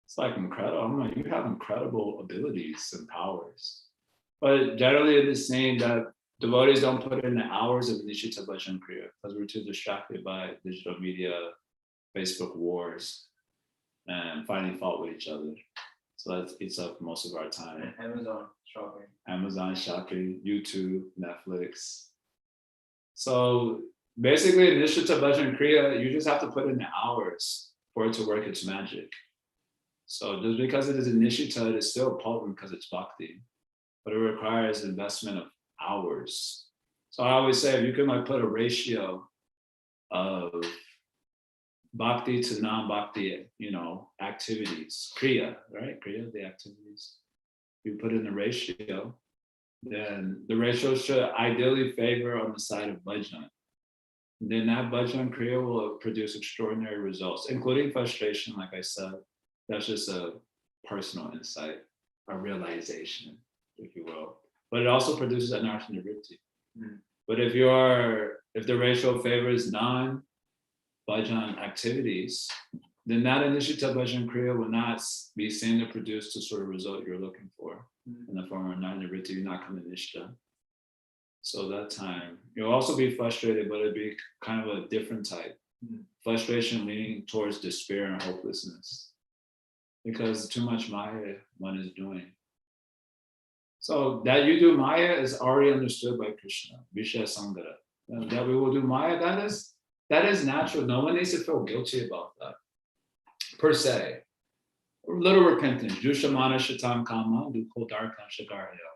It's like incredible. I'm like, you have incredible abilities and powers. But generally it is saying that devotees don't put in the hours of Nishita Bhajan Kriya because we're too distracted by digital media, Facebook wars, and finding fault with each other. So that eats up most of our time. Amazon shopping, YouTube, Netflix. So basically, Nishita Bhajan Kriya, you just have to put in the hours for it to work its magic. So just because it is Nishita, it is still potent because it's bhakti, but it requires investment of hours. So I always say, if you can like put a ratio of bhakti to non-bhakti, activities, kriya, right? Kriya, the activities. You put in the ratio, then the ratio should ideally favor on the side of bhajan. Then that bhajan kriya will produce extraordinary results, including frustration, like I said. That's just a personal insight, a realization, if you will. But it also produces anarthana vritti. But if the ratio favors non-bhajan activities, then that Nishita Bhajan Kriya will not be seen to produce the sort of result you're looking for in the form of anarthana vritti. You're not coming Nishita. So that time, you'll also be frustrated, but it'll be kind of a different type. Frustration leaning towards despair and hopelessness. Because too much Maya one is doing. So that you do Maya is already understood by Krishna, Vishya Sangara. That we will do Maya, that is natural. No one needs to feel guilty about that, per se. Little repentance. Jushamana Shatam Kama, Duko Darkan Shakarya.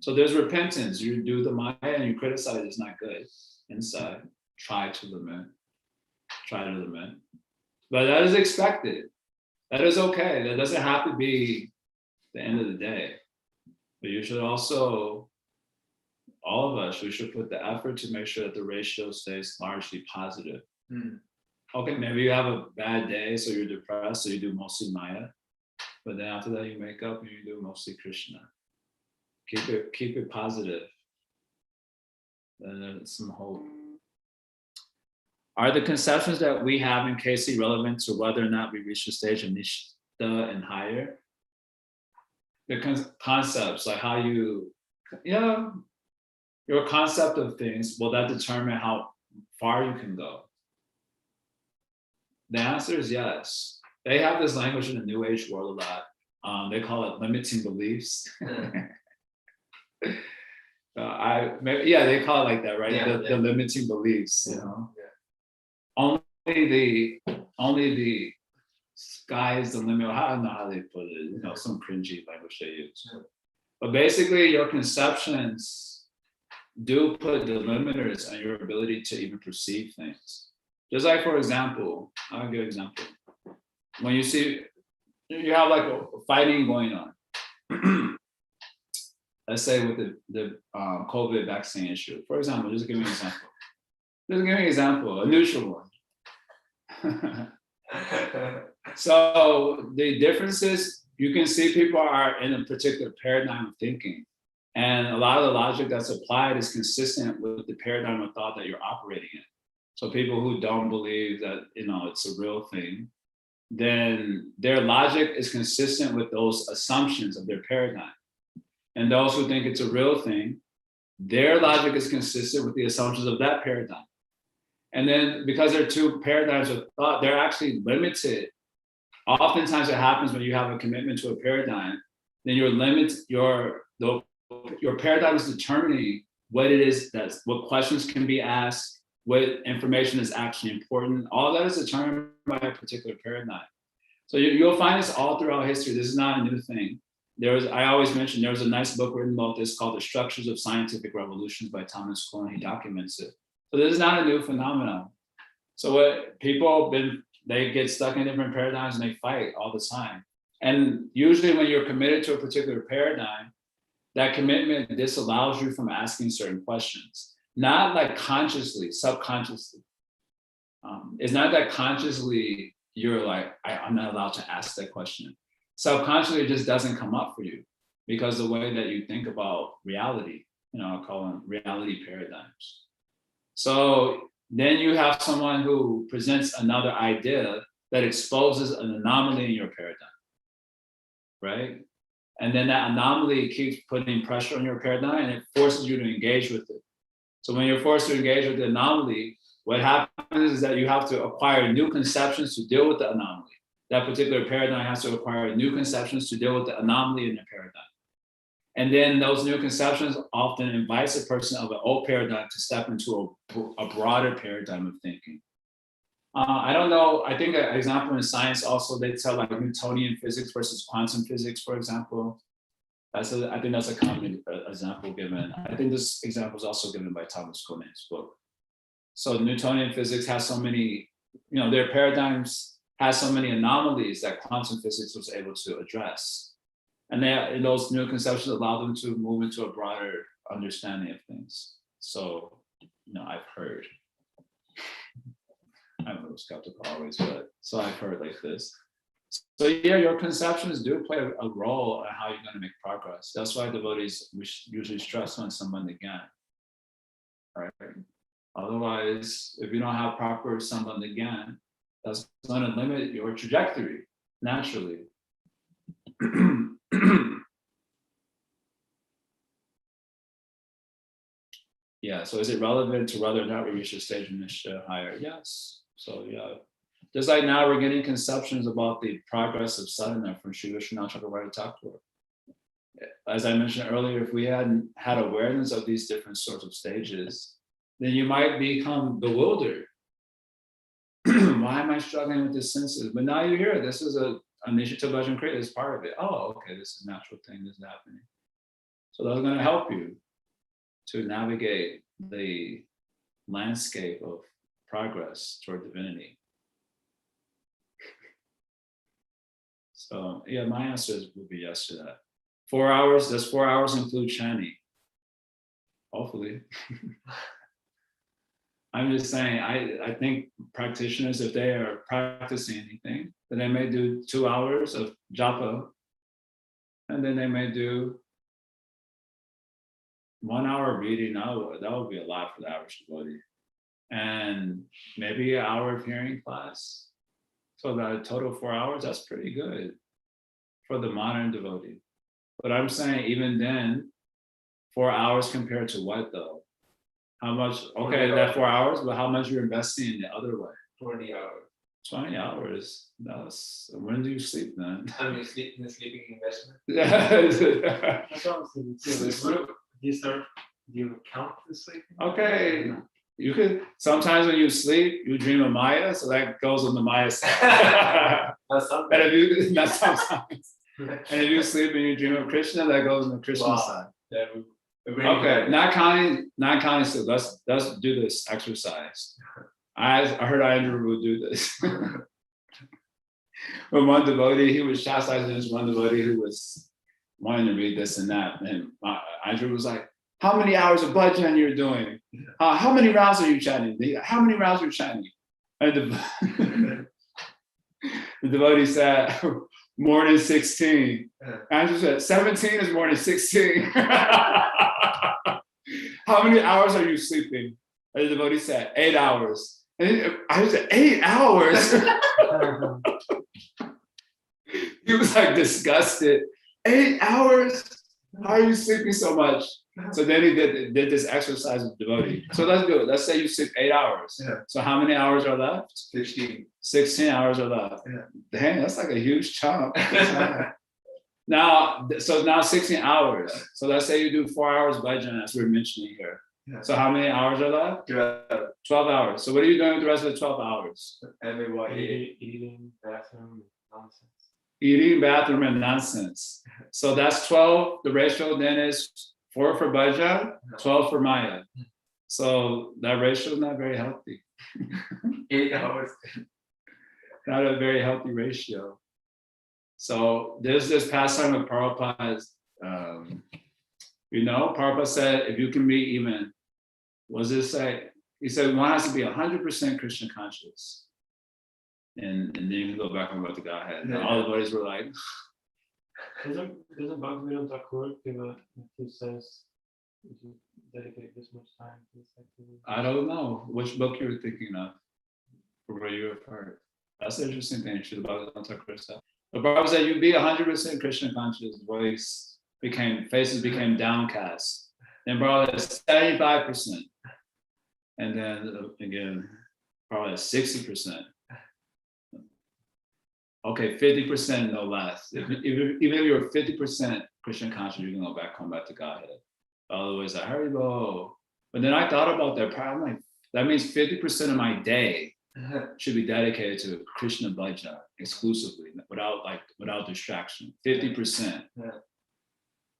So there's repentance. You do the Maya and you criticize it's not good inside. Try to lament. But that is expected. That is okay. That doesn't have to be the end of the day. But you should also, all of us, we should put the effort to make sure that the ratio stays largely positive. Okay, maybe you have a bad day, so you're depressed, so you do mostly Maya. But then after that, you make up and you do mostly Krishna. Keep it positive. And there's some hope. Are the conceptions that we have in KC relevant to whether or not we reach the stage of Nishta and higher? The concepts, like how you, your concept of things, will that determine how far you can go? The answer is yes. They have this language in the New Age world a lot. They call it limiting beliefs. They call it like that, right? The limiting beliefs, you know. Only the sky is the limit. I don't know how they put it. You know, some cringy language they use. But basically, your conceptions do put the limiters on your ability to even perceive things. Just like, for example, I'll give an example. When you have like a fighting going on. Let's say with the COVID vaccine issue. For example, just give me an example. A neutral one. So the difference is you can see people are in a particular paradigm of thinking. And a lot of the logic that's applied is consistent with the paradigm of thought that you're operating in. So people who don't believe that, it's a real thing, then their logic is consistent with those assumptions of their paradigm. And those who think it's a real thing, their logic is consistent with the assumptions of that paradigm. And then because there are two paradigms of thought, they're actually limited. Oftentimes it happens when you have a commitment to a paradigm, then your paradigm is determining what it is, what questions can be asked, what information is actually important. All that is determined by a particular paradigm. So you'll find this all throughout history. This is not a new thing. I always mention there was a nice book written about this called The Structures of Scientific Revolutions by Thomas Kuhn. He documents it. So this is not a new phenomenon. So what people they get stuck in different paradigms and they fight all the time. And usually when you're committed to a particular paradigm, that commitment disallows you from asking certain questions. Not like consciously, subconsciously. It's not that consciously you're like, I'm not allowed to ask that question. Subconsciously, it just doesn't come up for you because the way that you think about reality, I call them reality paradigms. So then you have someone who presents another idea that exposes an anomaly in your paradigm, right? And then that anomaly keeps putting pressure on your paradigm and it forces you to engage with it. So when you're forced to engage with the anomaly, what happens is that you have to acquire new conceptions to deal with the anomaly. That particular paradigm has to acquire new conceptions to deal with the anomaly in the paradigm. And then those new conceptions often invites a person of an old paradigm to step into a broader paradigm of thinking. I don't know, I think an example in science also, they tell like Newtonian physics versus quantum physics, for example. I think that's a common example given. I think this example is also given by Thomas Kuhn in his book. So Newtonian physics has so many, their paradigms has so many anomalies that quantum physics was able to address. And those new conceptions allow them to move into a broader understanding of things. So, I've heard. I'm a little skeptical always, but so I've heard like this. So yeah, your conceptions do play a role in how you're going to make progress. That's why devotees usually stress on Sambandha Gyan, right? Otherwise, if you don't have proper Sambandha Gyan, that's going to limit your trajectory naturally. Yeah, so is it relevant to whether or not we reach a stage of Nishta higher? Yes. So yeah, just like now we're getting conceptions about the progress of sadhana from Sri Vishwanath Chakravarti Thakur. As I mentioned earlier, if we hadn't had awareness of these different sorts of stages, then you might become bewildered. Why am I struggling with the senses? But now you hear this is a Nishita Bhajan Kriya is part of it. Oh, okay, this is a natural thing that's happening. So that's going to help you to navigate the landscape of progress toward divinity. So yeah, my answer would be yes to that. 4 hours, does 4 hours include chanting? Hopefully. I'm just saying, I think practitioners, if they are practicing anything, then they may do 2 hours of japa, and then they may do 1 hour of reading. That would be a lot for the average devotee. And maybe an hour of hearing class. So that a total of 4 hours, that's pretty good for the modern devotee. But I'm saying even then, 4 hours compared to what though? How much? Okay, that 4 hours, but how much you're investing in the other way? 20 hours. 20 hours. That's when do you sleep then? I mean, sleeping investment. Yeah. That's what I was thinking too. Like, do you count the sleeping? Okay. You could sometimes when you sleep, you dream of Maya, so that goes on the Maya side. That's And something. if you not sometimes. And if you sleep and you dream of Krishna, that goes on the Krishna Wow. side. Yeah, Okay, not counting sleep. Let's do this exercise. I heard Andrew would do this. When one devotee, he was chastising this one devotee who was wanting to read this and that. And Andrew was like, how many hours of bhajan you're doing? How many rounds are you chanting? How many rounds are you chanting? And the devotee said, more than 16. Andrew said, 17 is more than 16. How many hours are you sleeping? And the devotee said, 8 hours. And I said, 8 hours? He was like disgusted. 8 hours? How are you sleeping so much? So then he did this exercise with devotee. So let's do it. Let's say you sleep 8 hours. Yeah. So how many hours are left? 16. 16 hours are left. Yeah. Dang, that's like a huge chunk. Now 16 hours. So let's say you do 4 hours bhajan, as we're mentioning here. Yeah. So how many hours are left? 12 hours. So what are you doing with the rest of the 12 hours? Everybody. Eating, bathroom, nonsense. Eating, bathroom, and nonsense. So that's 12. The ratio then is 4 for bhajan, 12 for maya. So that ratio is not very healthy. 8 hours. Not a very healthy ratio. So there's this pastime with Prabhupada's, Prabhupada said, if you can be even, what does it say? He said, one has to be 100% Krishna conscious. And then you can go back and about the Godhead. And all the buddies were like, Doesn't Bhagavatam Thakur give a, he says, you dedicate this much time to this activity? I don't know which book you were thinking of, or where you were part. That's the interesting thing. Should Bhagavatam Thakur said. But Prabhupada said, you be 100% Krishna conscious. Faces became downcast. Then Prabhupada is 75%. And then again, Prabhupada is 60%. Okay, 50% no less. Even if you're 50% Krishna conscious, you can come back to Godhead. Otherwise, I Haribo. But then I thought about that. I'm like, that means 50% of my day should be dedicated to Krishna bhajan exclusively, without distraction. 50%. Yeah.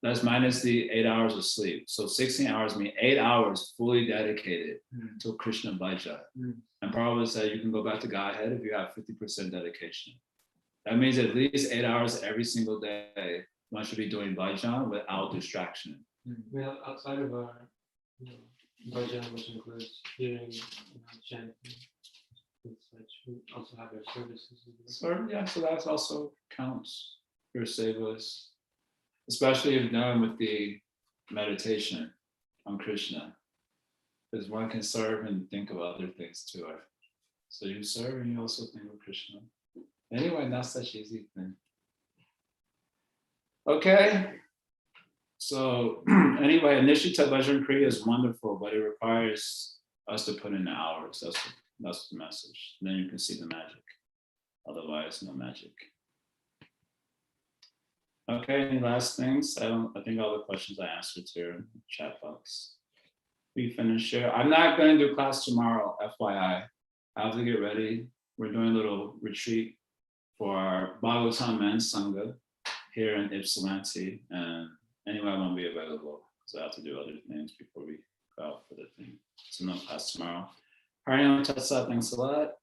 That's minus the 8 hours of sleep. So 16 hours mean 8 hours fully dedicated to Krishna bhajan. And Prabhupada said you can go back to Godhead if you have 50% dedication. That means at least 8 hours every single day, one should be doing bhajan without distraction. Well, outside of our bhajan, which includes hearing, chanting, and such, we also have our services. So that also counts for sevas, especially if done with the meditation on Krishna, because one can serve and think of other things too. So you serve and you also think of Krishna. Anyway, not such easy thing. Okay. So anyway, Nishita Bhajan Kriya is wonderful, but it requires us to put in the hours. That's the message. Then you can see the magic. Otherwise, no magic. Okay, any last things? I think all the questions I answered here in the chat box. We finished here. I'm not going to do class tomorrow, FYI. I have to get ready. We're doing a little retreat for our Bhagavatam Men's Sangha here in Ypsilanti. And anyway, I won't be available because I have to do other things before we go out for the thing. So no class tomorrow. Harinam Tatsat, thanks a lot.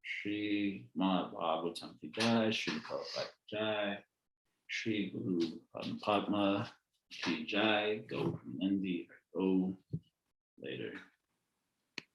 Shri Bhagavatam Ki Jai, Shri Prabhupada Ki Jai, Shri Guru Padma Ki Jai, go from Nandi, go later.